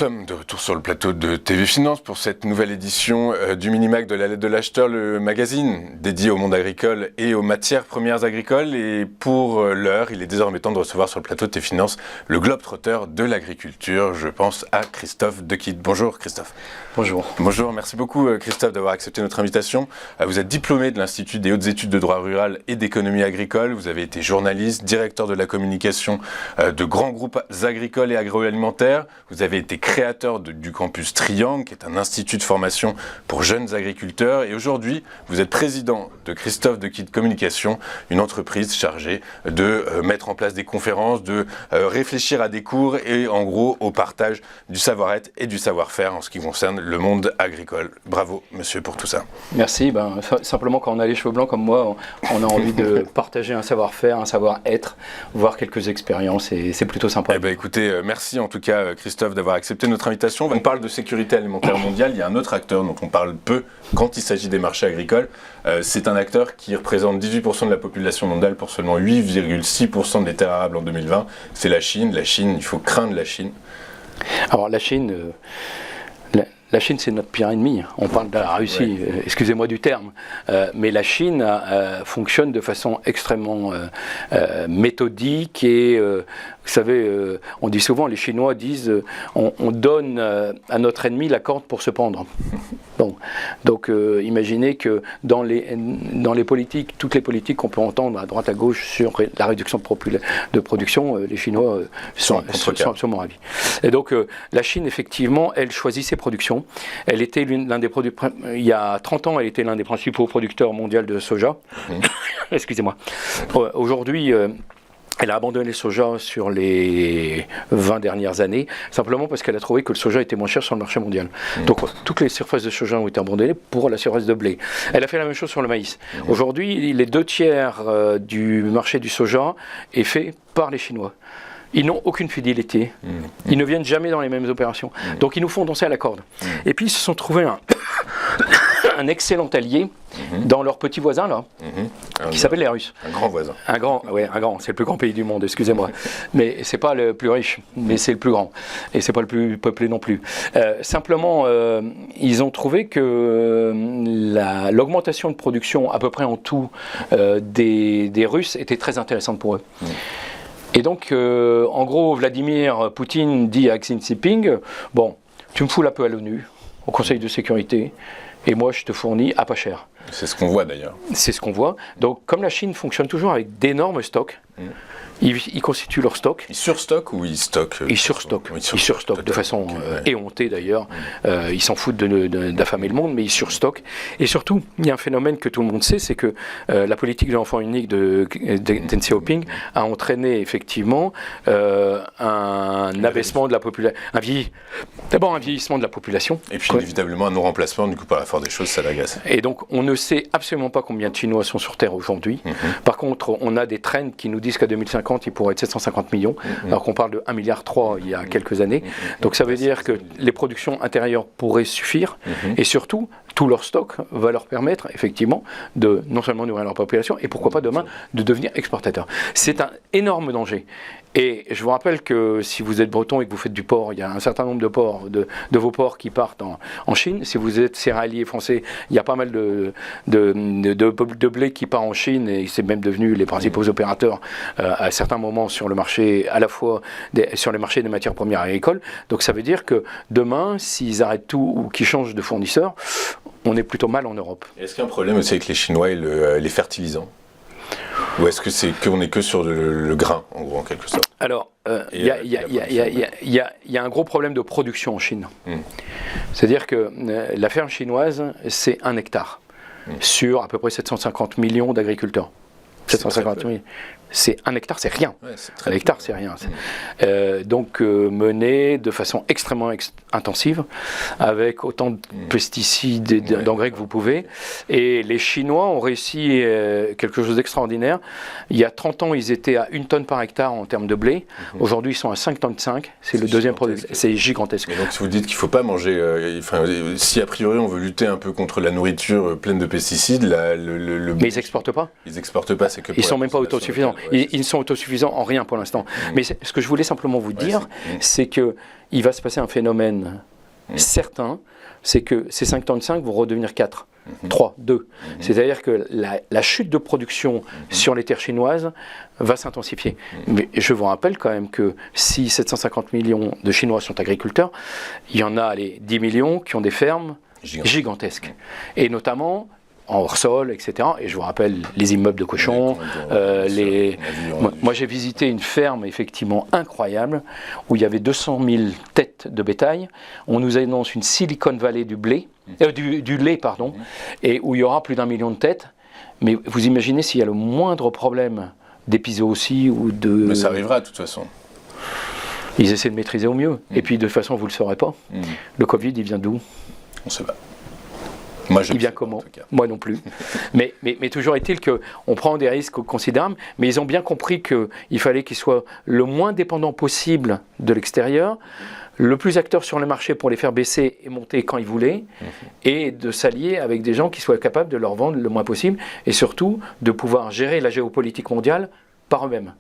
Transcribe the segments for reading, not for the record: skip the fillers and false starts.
sommes de retour sur le plateau de TV Finance pour cette nouvelle édition du Minimac de la lettre de l'acheteur, le magazine dédié au monde agricole et aux matières premières agricoles. Et pour l'heure, il est désormais temps de recevoir sur le plateau de TV Finance le globe-trotter de l'agriculture. Je pense à Christophe Dequitte. Bonjour Christophe. Bonjour. Bonjour, merci beaucoup Christophe d'avoir accepté notre invitation. Vous êtes diplômé de l'Institut des hautes études de droit rural et d'économie agricole. Vous avez été journaliste, directeur de la communication de grands groupes agricoles et agroalimentaires. Vous avez été créateur du campus Triangle, qui est un institut de formation pour jeunes agriculteurs. Et aujourd'hui, vous êtes président de Christophe Dequitte Communication, une entreprise chargée de mettre en place des conférences, de réfléchir à des cours et en gros au partage du savoir-être et du savoir-faire en ce qui concerne le monde agricole. Bravo monsieur pour tout ça. Merci. Simplement quand on a les cheveux blancs comme moi, on a envie de partager un savoir-faire, un savoir-être, voir quelques expériences et c'est plutôt sympa. Eh bien écoutez, merci en tout cas Christophe d'avoir accepté notre invitation. On parle de sécurité alimentaire mondiale, il y a un autre acteur dont on parle peu quand il s'agit des marchés agricoles. C'est un acteur qui représente 18% de la population mondiale pour seulement 8,6% des terres arables en 2020. C'est la Chine. La Chine, il faut craindre la Chine. Alors la Chine... La Chine, c'est notre pire ennemi. On parle de la Russie, excusez-moi du terme, mais la Chine fonctionne de façon extrêmement méthodique et, vous savez, on dit souvent, les Chinois disent, on donne à notre ennemi la corde pour se pendre. Bon, donc imaginez que dans les politiques, toutes les politiques qu'on peut entendre à droite à gauche sur la réduction de production, les Chinois sont absolument ravis. Et donc la Chine, effectivement, elle choisit ses productions. Elle était il y a 30 ans, elle était l'un des principaux producteurs mondiaux de soja. Excusez-moi. Aujourd'hui, elle a abandonné le soja sur les 20 dernières années, simplement parce qu'elle a trouvé que le soja était moins cher sur le marché mondial. Donc toutes les surfaces de soja ont été abandonnées pour la surface de blé. Elle a fait la même chose sur le maïs. Aujourd'hui, les 2/3 du marché du soja est fait par les Chinois. Ils n'ont aucune fidélité. Ils ne viennent jamais dans les mêmes opérations. Donc ils nous font danser à la corde. Et puis ils se sont trouvés un excellent allié dans leur petit voisin là, qui s'appelle les Russes. Un grand voisin. Un grand, c'est le plus grand pays du monde, excusez-moi. Mais c'est pas le plus riche, mais c'est le plus grand. Et c'est pas le plus peuplé non plus. Simplement, ils ont trouvé que l'augmentation de production, à peu près en tout, des Russes était très intéressante pour eux. Et donc, en gros, Vladimir Poutine dit à Xi Jinping, bon, tu me fous la paix à l'ONU, au Conseil de sécurité, et moi je te fournis à pas cher. C'est ce qu'on voit d'ailleurs. C'est ce qu'on voit. Donc, comme la Chine fonctionne toujours avec d'énormes stocks, ils constituent leur stock. Ils surstockent ou ils stockent? Ils surstockent. Ils surstockent de façon éhontée d'ailleurs. Ils s'en foutent d'affamer le monde, mais ils surstockent. Et surtout, il y a un phénomène que tout le monde sait, c'est que la politique de l'enfant unique de Deng Xiaoping a entraîné effectivement un abaissement de la population, d'abord un vieillissement de la population. Et puis inévitablement un non-remplacement, du coup par la force des choses, ça l'agace. Et donc on ne sait absolument pas combien de Chinois sont sur Terre aujourd'hui. Par contre, on a des trends qui nous disent qu'à 2050, il pourrait être 750 millions, alors qu'on parle de 1,3 milliard il y a quelques années. Donc ça veut dire que les productions intérieures pourraient suffire, et surtout, tout leur stock va leur permettre effectivement de non seulement nourrir leur population, et pourquoi pas demain de devenir exportateurs. C'est un énorme danger. Et je vous rappelle que si vous êtes breton et que vous faites du porc, il y a un certain nombre de porcs, de vos porcs qui partent en Chine. Si vous êtes céréalier français, il y a pas mal de blé qui part en Chine, et c'est même devenu les principaux opérateurs à certains moments sur le marché, à la fois sur les marchés des matières premières agricoles. Donc ça veut dire que demain, s'ils arrêtent tout ou qu'ils changent de fournisseur, on est plutôt mal en Europe. Est-ce qu'il y a un problème aussi avec les Chinois et les fertilisants? Ou est-ce que c'est qu'on n'est que sur le grain, en gros, en quelque sorte? Alors, il y a un gros problème de production en Chine. C'est-à-dire que la ferme chinoise, c'est 1 hectare sur à peu près 750 millions d'agriculteurs. 750 000. C'est 1 hectare, c'est rien. Ouais, 1 hectare, c'est rien. Donc mené de façon extrêmement intensive, avec autant de pesticides et d'engrais que vous pouvez. Et les Chinois ont réussi quelque chose d'extraordinaire. Il y a 30 ans, ils étaient à 1 tonne par hectare en termes de blé. Aujourd'hui, ils sont à 5 tonnes 5. C'est le deuxième produit. C'est gigantesque. Et donc, si vous dites qu'il ne faut pas manger, si a priori on veut lutter un peu contre la nourriture pleine de pesticides, mais ils n'exportent pas. Ils n'exportent pas, Ils ne sont même pas autosuffisants. Ils ne sont autosuffisants en rien pour l'instant. Mais ce que je voulais simplement vous dire, c'est qu'il va se passer un phénomène certain, c'est que ces 5 tonnes 5 vont redevenir 4. 3, 2. C'est-à-dire que la chute de production sur les terres chinoises va s'intensifier. Mais je vous rappelle quand même que si 750 millions de Chinois sont agriculteurs, il y en a 10 millions qui ont des fermes gigantesques. Et notamment en hors-sol, etc. Et je vous rappelle les immeubles de cochons. Moi, j'ai visité une ferme effectivement incroyable où il y avait 200 000 têtes de bétail. On nous annonce une Silicon Valley du lait, pardon, et où il y aura plus d'1 million de têtes. Mais vous imaginez s'il y a le moindre problème d'épizootie ou de... Mais ça arrivera de toute façon. Ils essaient de maîtriser au mieux. Et puis de toute façon, vous ne le saurez pas. Le Covid, il vient d'où? On ne sait pas. Moi, il vient comment? Moi non plus. mais toujours est-il qu'on prend des risques considérables, mais ils ont bien compris qu'il fallait qu'ils soient le moins dépendants possible de l'extérieur, le plus acteur sur le marché pour les faire baisser et monter quand ils voulaient, et de s'allier avec des gens qui soient capables de leur vendre le moins possible, et surtout de pouvoir gérer la géopolitique mondiale par eux-mêmes.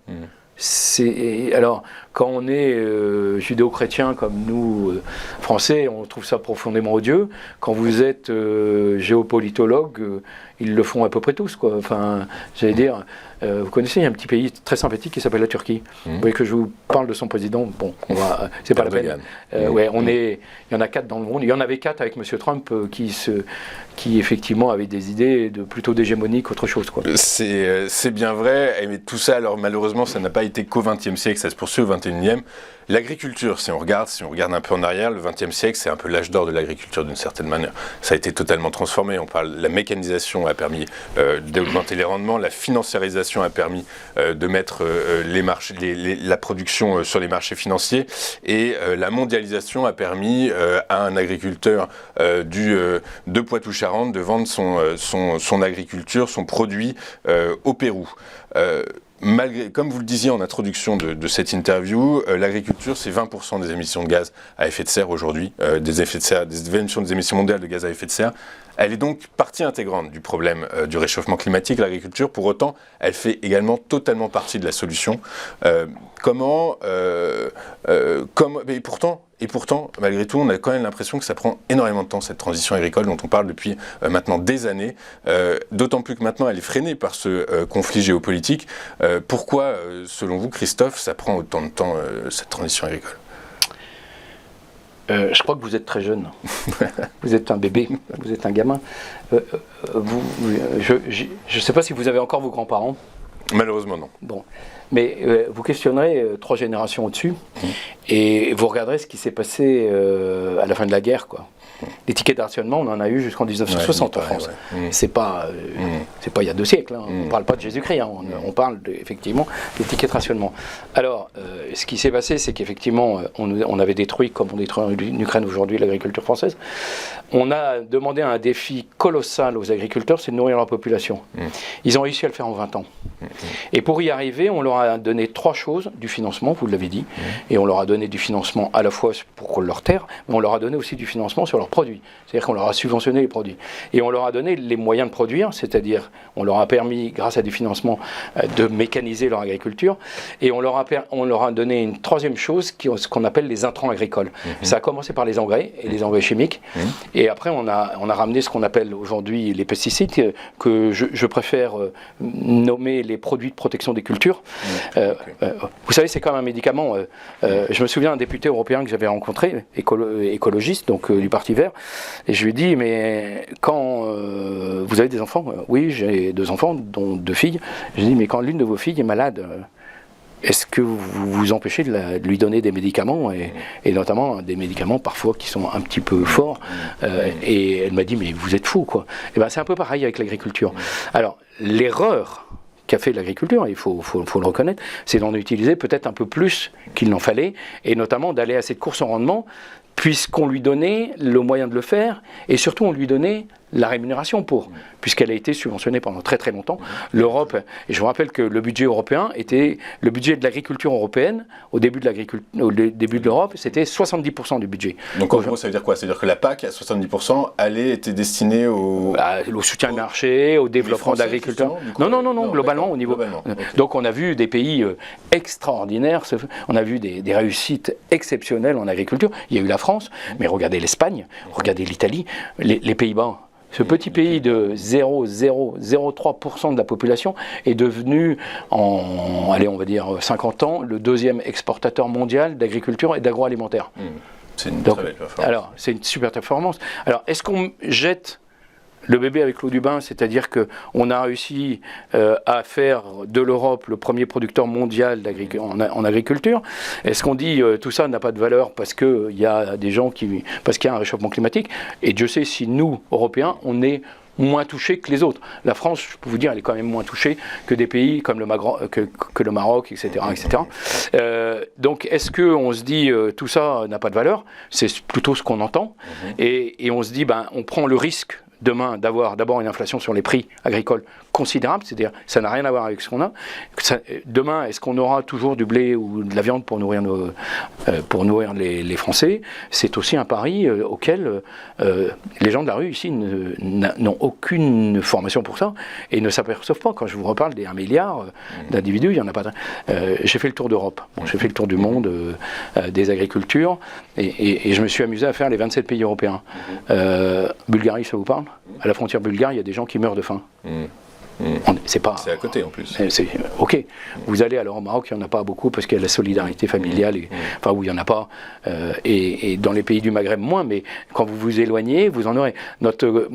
Alors, quand on est judéo-chrétien comme nous, français, on trouve ça profondément odieux. Quand vous êtes géopolitologue, ils le font à peu près tous, quoi. Enfin, j'allais dire, vous connaissez, il y a un petit pays très sympathique qui s'appelle la Turquie. Vous voyez que je vous parle de son président, bon, c'est pas la peine. Il y en a 4 dans le monde. Il y en avait 4 avec M. Trump qui effectivement avait des idées plutôt d'hégémonie qu'autre chose, quoi. C'est bien vrai, mais tout ça, alors malheureusement, ça n'a pas été qu'au XXe siècle, ça se poursuit au XXIe. L'agriculture, si on regarde un peu en arrière, le XXe siècle, c'est un peu l'âge d'or de l'agriculture d'une certaine manière. Ça a été totalement transformé. La mécanisation a permis d'augmenter les rendements, la financiarisation a permis de mettre la production sur les marchés financiers, et la mondialisation a permis à un agriculteur de Poitou-Charentes de vendre son agriculture, son produit au Pérou. Comme vous le disiez en introduction de cette interview, l'agriculture, c'est 20% des émissions de gaz à effet de serre aujourd'hui, des émissions mondiales de gaz à effet de serre. Elle est donc partie intégrante du problème du réchauffement climatique, l'agriculture. Pour autant, elle fait également totalement partie de la solution. Et pourtant, malgré tout, on a quand même l'impression que ça prend énormément de temps, cette transition agricole dont on parle depuis maintenant des années. D'autant plus que maintenant, elle est freinée par ce conflit géopolitique. Pourquoi, selon vous, Christophe, ça prend autant de temps, cette transition agricole ? Je crois que vous êtes très jeune. Vous êtes un bébé, vous êtes un gamin. Je ne sais pas si vous avez encore vos grands-parents. Malheureusement, non. Bon. Mais vous questionnerez 3 générations au-dessus et vous regarderez ce qui s'est passé à la fin de la guerre, quoi. Les tickets de rationnement, on en a eu jusqu'en 1960 en France. C'est pas il y a 2 siècles. Hein. On ne parle pas de Jésus-Christ. Hein. On parle effectivement des tickets de rationnement. Alors, ce qui s'est passé, c'est qu'effectivement, on avait détruit, comme on détruit en Ukraine aujourd'hui, l'agriculture française. On a demandé un défi colossal aux agriculteurs, c'est de nourrir leur population. Ils ont réussi à le faire en 20 ans. Et pour y arriver, on leur a donné 3 choses, du financement, vous l'avez dit, et on leur a donné du financement à la fois pour leurs terres, mais on leur a donné aussi du financement sur leurs produits. C'est-à-dire qu'on leur a subventionné les produits. Et on leur a donné les moyens de produire, c'est-à-dire on leur a permis, grâce à du financement, de mécaniser leur agriculture, et on leur a donné une 3e chose, ce qu'on appelle les intrants agricoles. Ça a commencé par les engrais, et les engrais chimiques, et après on a ramené ce qu'on appelle aujourd'hui les pesticides, que je préfère nommer les produits de protection des cultures. Vous savez, c'est comme un médicament. Je me souviens d'un député européen que j'avais rencontré, écologiste, donc du Parti Vert, et je lui ai dit, mais quand vous avez des enfants, oui, j'ai 2 enfants, dont 2 filles, je lui ai dit, mais quand l'une de vos filles est malade, est-ce que vous vous empêchez de lui donner des médicaments, et notamment des médicaments parfois qui sont un petit peu forts, et elle m'a dit, mais vous êtes fou, quoi. Et ben, c'est un peu pareil avec l'agriculture. Alors, l'erreur qu'a fait l'agriculture, il faut le reconnaître, c'est d'en utiliser peut-être un peu plus qu'il n'en fallait, et notamment d'aller à cette course en rendement, puisqu'on lui donnait le moyen de le faire, et surtout on lui donnait la rémunération pour, puisqu'elle a été subventionnée pendant très très longtemps. L'Europe, et je vous rappelle que le budget européen était, le budget de l'agriculture européenne, au début de l'Europe, c'était 70% du budget. Donc en gros, ça veut dire quoi? Ça veut dire que la PAC, à 70%, était destinée au soutien de marché, au développement de l'agriculture. Non, globalement, au niveau. Okay. Donc on a vu des pays extraordinaires, on a vu des réussites exceptionnelles en agriculture. Il y a eu la France, mais regardez l'Espagne, regardez l'Italie, les Pays-Bas. Ce petit pays de 0,003% de la population est devenu, on va dire 50 ans, le deuxième exportateur mondial d'agriculture et d'agroalimentaire. C'est une très belle performance. Alors, c'est une super performance. Alors, est-ce qu'on jette le bébé avec l'eau du bain, c'est-à-dire qu'on a réussi à faire de l'Europe le premier producteur mondial en agriculture? Est-ce qu'on dit tout ça n'a pas de valeur parce qu'il y a des gens parce qu'il y a un réchauffement climatique? Et Dieu sait si nous, Européens, on est moins touchés que les autres. La France, je peux vous dire, elle est quand même moins touchée que des pays comme le Maroc, etc. Donc, est-ce qu'on se dit tout ça n'a pas de valeur? C'est plutôt ce qu'on entend. Et on se dit, on prend le risque demain d'avoir d'abord une inflation sur les prix agricoles considérable, c'est-à-dire ça n'a rien à voir avec ce qu'on a. Demain, est-ce qu'on aura toujours du blé ou de la viande pour nourrir les Français? C'est aussi un pari auquel les gens de la rue ici n'ont aucune formation pour ça et ne s'aperçoivent pas. Quand je vous reparle des 1 milliard d'individus, il n'y en a pas. J'ai fait le tour d'Europe, j'ai fait le tour du monde des agricultures et je me suis amusé à faire les 27 pays européens. Bulgarie, ça vous parle? À la frontière bulgare, il y a des gens qui meurent de faim. C'est à côté en plus. Ok. Vous allez alors au Maroc, il n'y en a pas beaucoup parce qu'il y a la solidarité familiale, où il n'y en a pas. Et dans les pays du Maghreb, moins, mais quand vous vous éloignez, vous en aurez. Notre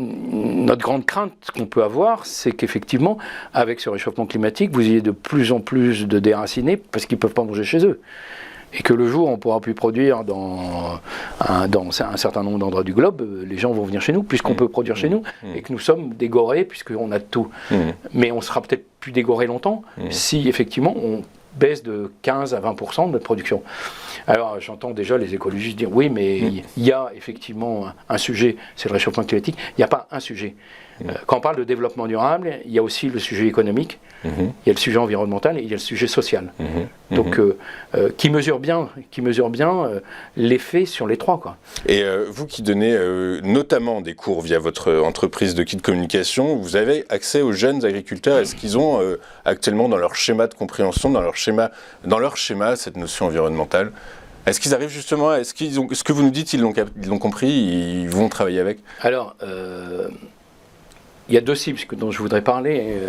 grande crainte qu'on peut avoir, c'est qu'effectivement, avec ce réchauffement climatique, vous ayez de plus en plus de déracinés parce qu'ils ne peuvent pas manger chez eux. Et que le jour où on pourra plus produire dans un certain nombre d'endroits du globe, les gens vont venir chez nous, puisqu'on peut produire chez nous, et que nous sommes dégorés, puisqu'on a de tout. Mais on sera peut-être plus dégorés longtemps, si effectivement on baisse de 15 à 20% de notre production. Alors j'entends déjà les écologistes dire, oui, mais il y a effectivement un sujet, c'est le réchauffement climatique, il n'y a pas un sujet. Quand on parle de développement durable, il y a aussi le sujet économique, il y a le sujet environnemental et il y a le sujet social. Donc, qui mesure bien l'effet sur les trois, quoi. Et vous qui donnez notamment des cours via votre entreprise de kit communication, vous avez accès aux jeunes agriculteurs. Est-ce qu'ils ont actuellement dans leur schéma de compréhension, dans leur schéma cette notion environnementale? Est-ce qu'ils arrivent justement, ce que vous nous dites, ils l'ont compris, ils vont travailler avec? Alors, il y a deux cibles dont je voudrais parler,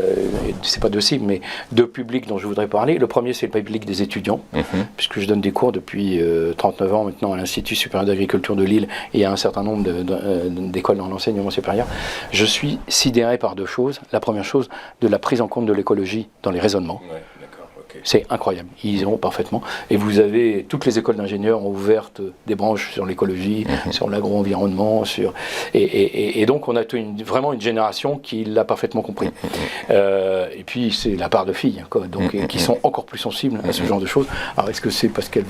c'est pas deux cibles, mais deux publics dont je voudrais parler. Le premier, c'est le public des étudiants, puisque je donne des cours depuis 39 ans maintenant à l'Institut supérieur d'agriculture de Lille et à un certain nombre d'écoles dans l'enseignement supérieur. Je suis sidéré par deux choses. La première chose, de la prise en compte de l'écologie dans les raisonnements. Ouais. C'est incroyable, ils ont parfaitement. Et vous avez, toutes les écoles d'ingénieurs ont ouvert des branches sur l'écologie, sur l'agro-environnement, et donc on a vraiment une génération qui l'a parfaitement compris. Et puis c'est la part de filles, quoi, donc, qui sont encore plus sensibles à ce genre de choses. Alors est-ce que c'est parce qu'elles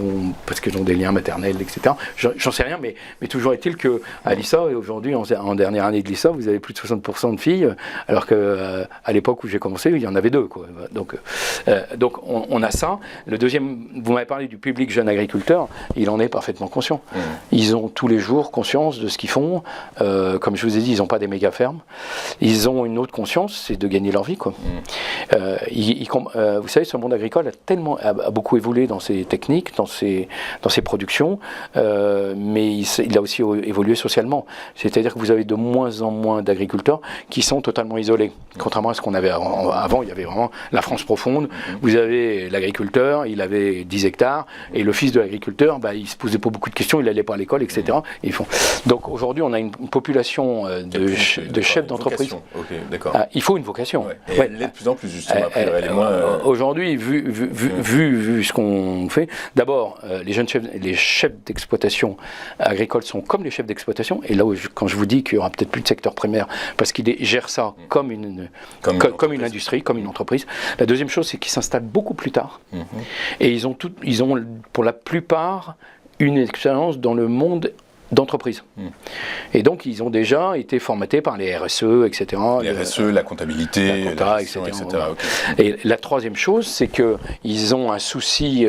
ont des liens maternels, etc. J'en sais rien, mais toujours est-il qu'à l'ISA, et aujourd'hui, en dernière année de l'ISA, vous avez plus de 60% de filles, alors qu'à l'époque où j'ai commencé, il y en avait 2, quoi. Donc on a ça. Le deuxième, vous m'avez parlé du public jeune agriculteur, il en est parfaitement conscient. Ils ont tous les jours conscience de ce qu'ils font. Comme je vous ai dit, ils n'ont pas des méga fermes. Ils ont une autre conscience, c'est de gagner leur vie, quoi. Vous savez, ce monde agricole a beaucoup évolué dans ses techniques, dans ses productions, mais il a aussi évolué socialement. C'est-à-dire que vous avez de moins en moins d'agriculteurs qui sont totalement isolés. Contrairement à ce qu'on avait avant, il y avait vraiment la France profonde. Vous avez l'agriculteur, il avait 10 hectares, et le fils de l'agriculteur, il se posait pas beaucoup de questions, il n'allait pas à l'école, etc. Donc aujourd'hui, on a une population de chefs d'entreprise. Okay, d'accord. Il faut une vocation. Ouais. Et elle l'est de plus en plus, justement. Aujourd'hui, vu ce qu'on fait, d'abord, les chefs d'exploitation agricole sont comme les chefs d'exploitation, et là, quand je vous dis qu'il y aura peut-être plus de secteur primaire, parce qu'ils gèrent ça comme une industrie, comme une entreprise. La deuxième chose, c'est qu'ils s'installent beaucoup plus tard. Et ils ont pour la plupart une expérience dans le monde d'entreprise. Et donc, ils ont déjà été formatés par les RSE, etc. Les RSE, la comptabilité, la compta, etc. Voilà. Okay. Et la troisième chose, c'est qu'ils ont un souci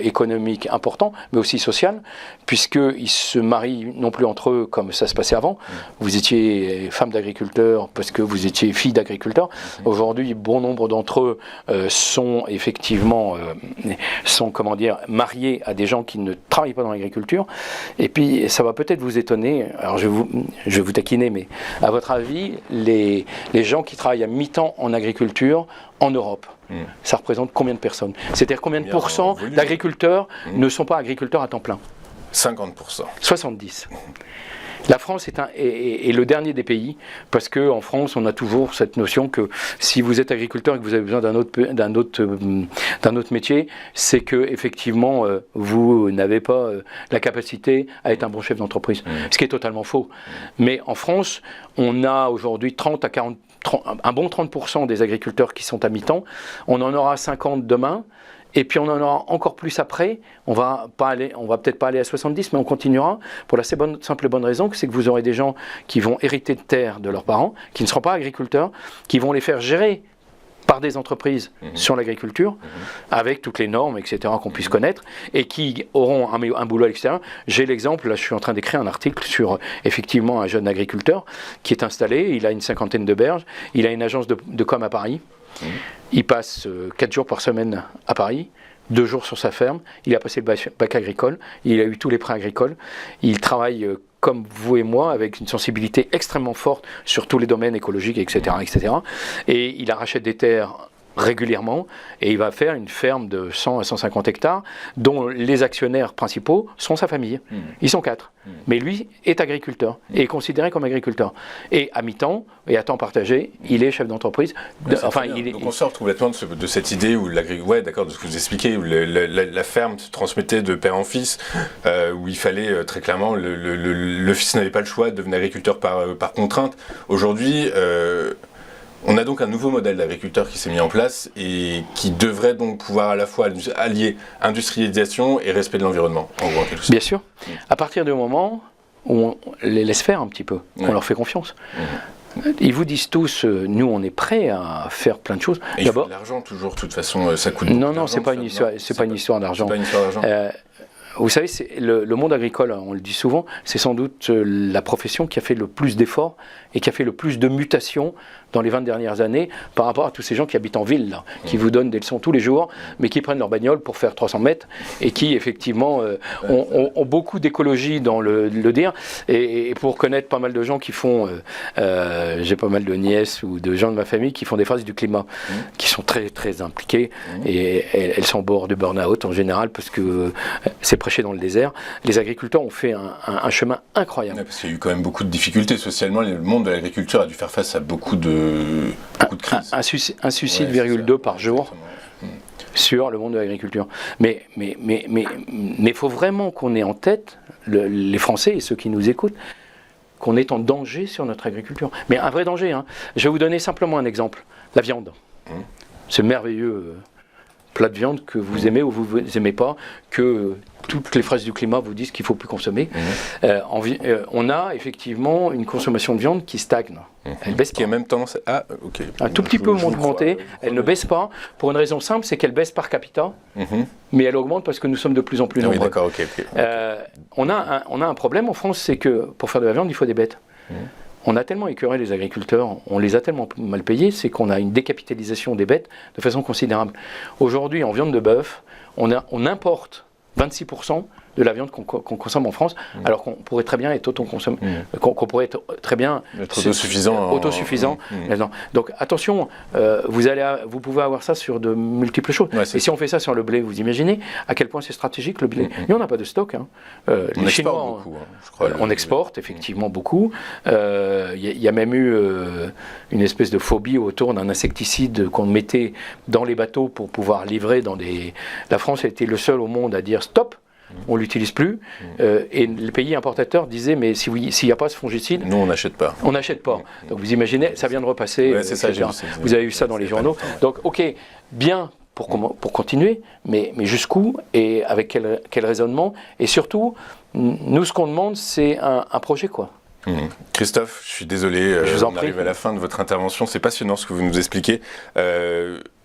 économique important, mais aussi social, puisqu'ils se marient non plus entre eux comme ça se passait avant. Vous étiez femme d'agriculteur parce que vous étiez fille d'agriculteur. Aujourd'hui, bon nombre d'entre eux sont effectivement mariés à des gens qui ne travaillent pas dans l'agriculture. Et puis, ça va peut-être vous étonner, alors je vais vous taquiner, mais à votre avis, les gens qui travaillent à mi-temps en agriculture en Europe, ça représente combien de personnes? C'est-à-dire combien de pourcents d'agriculteurs ne sont pas agriculteurs à temps plein? 50%. 70%. La France est le dernier des pays, parce qu'en France, on a toujours cette notion que si vous êtes agriculteur et que vous avez besoin d'un autre métier, c'est que effectivement vous n'avez pas la capacité à être un bon chef d'entreprise, ce qui est totalement faux. Mais en France, on a aujourd'hui 30 à 40, un bon 30% des agriculteurs qui sont à mi-temps. On en aura 50 demain. Et puis on en aura encore plus après. On va peut-être pas aller à 70, mais on continuera pour la simple et bonne raison que c'est que vous aurez des gens qui vont hériter de terres de leurs parents, qui ne seront pas agriculteurs, qui vont les faire gérer par des entreprises sur l'agriculture, avec toutes les normes, etc., qu'on puisse connaître, et qui auront un boulot à l'extérieur. J'ai l'exemple, là je suis en train d'écrire un article sur effectivement un jeune agriculteur qui est installé, il a une 50aine de berges, il a une agence de com à Paris. Il passe 4 jours par semaine à Paris, 2 jours sur sa ferme, il a passé le bac agricole, il a eu tous les prêts agricoles, il travaille comme vous et moi, avec une sensibilité extrêmement forte sur tous les domaines écologiques, etc., etc. Et il rachète des terres régulièrement, et il va faire une ferme de 100 à 150 hectares, dont les actionnaires principaux sont sa famille. Ils sont 4. Mais lui est agriculteur, et est considéré comme agriculteur. Et à mi-temps, et à temps partagé, il est chef d'entreprise. Donc on sort complètement de cette idée où d'accord, de ce que vous expliquez, où la ferme se transmettait de père en fils, où il fallait très clairement, le fils n'avait pas le choix, devenir agriculteur par contrainte. Aujourd'hui, on a donc un nouveau modèle d'agriculteur qui s'est mis en place et qui devrait donc pouvoir à la fois allier industrialisation et respect de l'environnement, en gros, en quelque sorte. Bien sûr. À partir du moment où on les laisse faire un petit peu, qu'on leur fait confiance. Ils vous disent tous, nous on est prêts à faire plein de choses. Et il faut de l'argent toujours, de toute façon, ça coûte beaucoup d'argent. Non, c'est pas une histoire d'argent. C'est pas une histoire d'argent. Vous savez, le monde agricole, on le dit souvent, c'est sans doute la profession qui a fait le plus d'efforts et qui a fait le plus de mutations dans les 20 dernières années par rapport à tous ces gens qui habitent en ville, là, qui vous donnent des leçons tous les jours, mais qui prennent leur bagnole pour faire 300 mètres et qui, effectivement, ont beaucoup d'écologie dans le dire. Et pour connaître pas mal de gens qui font... j'ai pas mal de nièces ou de gens de ma famille qui font des phases du climat, qui sont très, très impliquées, et elles sont au bord du burn-out en général, parce que c'est prêché dans le désert. Les agriculteurs ont fait un chemin incroyable. Ouais, parce qu'il y a eu quand même beaucoup de difficultés socialement. Le monde de l'agriculture a dû faire face à beaucoup de crises. Un suicide, 2 par jour sur le monde de l'agriculture. Mais il faut vraiment qu'on ait en tête, les Français et ceux qui nous écoutent, qu'on est en danger sur notre agriculture. Mais un vrai danger. Je vais vous donner simplement un exemple. La viande. Ce merveilleux plat de viande que vous aimez ou vous n'aimez pas, que toutes les phrases du climat vous disent qu'il ne faut plus consommer. On a effectivement une consommation de viande qui stagne. Elle baisse pas. Qui a même tendance à un tout petit peu monter. Elle ne baisse pas pour une raison simple, c'est qu'elle baisse par capita, mais elle augmente parce que nous sommes de plus en plus nombreux. Oui, d'accord, on a un problème en France, c'est que pour faire de la viande, il faut des bêtes. On a tellement écœuré les agriculteurs, on les a tellement mal payés, c'est qu'on a une décapitalisation des bêtes de façon considérable. Aujourd'hui, en viande de bœuf, on importe 26% de la viande qu'on consomme en France, alors qu'on pourrait très bien être autoconsommé, qu'on pourrait être très bien autosuffisant. Donc attention, vous pouvez avoir ça sur de multiples choses. Et si on fait ça sur le blé, vous imaginez à quel point c'est stratégique le blé. Nous, on n'a pas de stock. On exporte beaucoup, je crois. On exporte effectivement beaucoup. Il y a même eu une espèce de phobie autour d'un insecticide qu'on mettait dans les bateaux pour pouvoir livrer dans des... La France a été le seul au monde à dire stop. On ne l'utilise plus, et les pays importateurs disaient mais s'il n'y a pas ce fongicide, nous on n'achète pas. On n'achète pas. Donc vous imaginez, ça vient de repasser. C'est ça, vous avez vu ça dans les journaux. Donc bien pour continuer, mais jusqu'où et avec quel raisonnement. Et surtout, nous, ce qu'on demande, c'est un projet, quoi. Christophe, je suis désolé, on arrive à la fin de votre intervention, c'est passionnant ce que vous nous expliquez.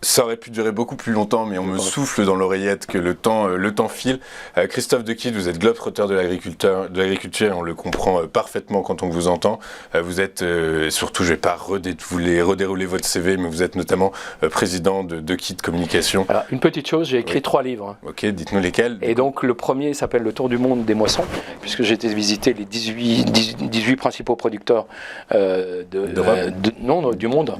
Ça aurait pu durer beaucoup plus longtemps, mais on me souffle dans l'oreillette que le temps file. Christophe Dequidt, vous êtes globe-trotteur de l'agriculture, et on le comprend parfaitement quand on vous entend. Vous êtes, surtout, je ne vais pas redérouler votre CV, mais vous êtes notamment président de Dequidt Communication. Alors, une petite chose, j'ai écrit 3 livres. Ok, dites-nous lesquels. Et donc le premier s'appelle Le Tour du monde des moissons, puisque j'ai été visiter les 18 principaux producteurs du monde,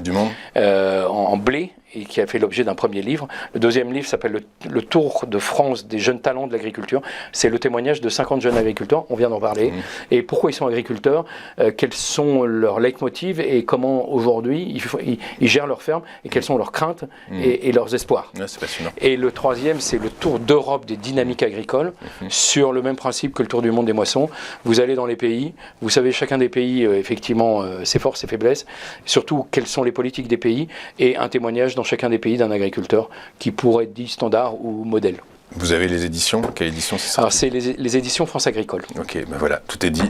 en blé, et qui a fait l'objet d'un premier livre. Le deuxième livre s'appelle le Tour de France des jeunes talents de l'agriculture. C'est le témoignage de 50 jeunes agriculteurs, on vient d'en parler, et pourquoi ils sont agriculteurs, quels sont leurs leitmotivs et comment aujourd'hui ils gèrent leur ferme, et quelles sont leurs craintes et leurs espoirs. Ouais, c'est passionnant. Et le troisième, c'est le Tour d'Europe des dynamiques agricoles, sur le même principe que le Tour du monde des moissons. Vous allez dans les pays, vous savez chacun des pays, effectivement, ses forces, ses faiblesses, surtout quelles sont les politiques des pays, et un témoignage dans chacun des pays d'un agriculteur qui pourrait être dit standard ou modèle. Vous avez les éditions? Quelle édition c'est ça? Alors c'est les éditions France Agricole. Ok, ben voilà, tout est dit.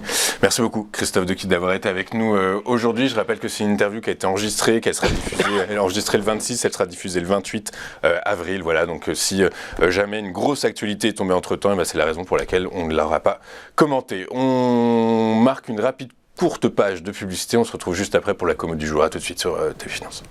Merci beaucoup Christophe Dequidt d'avoir été avec nous aujourd'hui. Je rappelle que c'est une interview qui a été enregistrée, qu'elle sera diffusée, elle est enregistrée le 26, elle sera diffusée le 28 avril. Voilà, donc si jamais une grosse actualité est tombée entre-temps, ben c'est la raison pour laquelle on ne l'aura pas commentée. On marque une rapide courte page de publicité, on se retrouve juste après pour la commo du jour. À tout de suite sur TV Finance.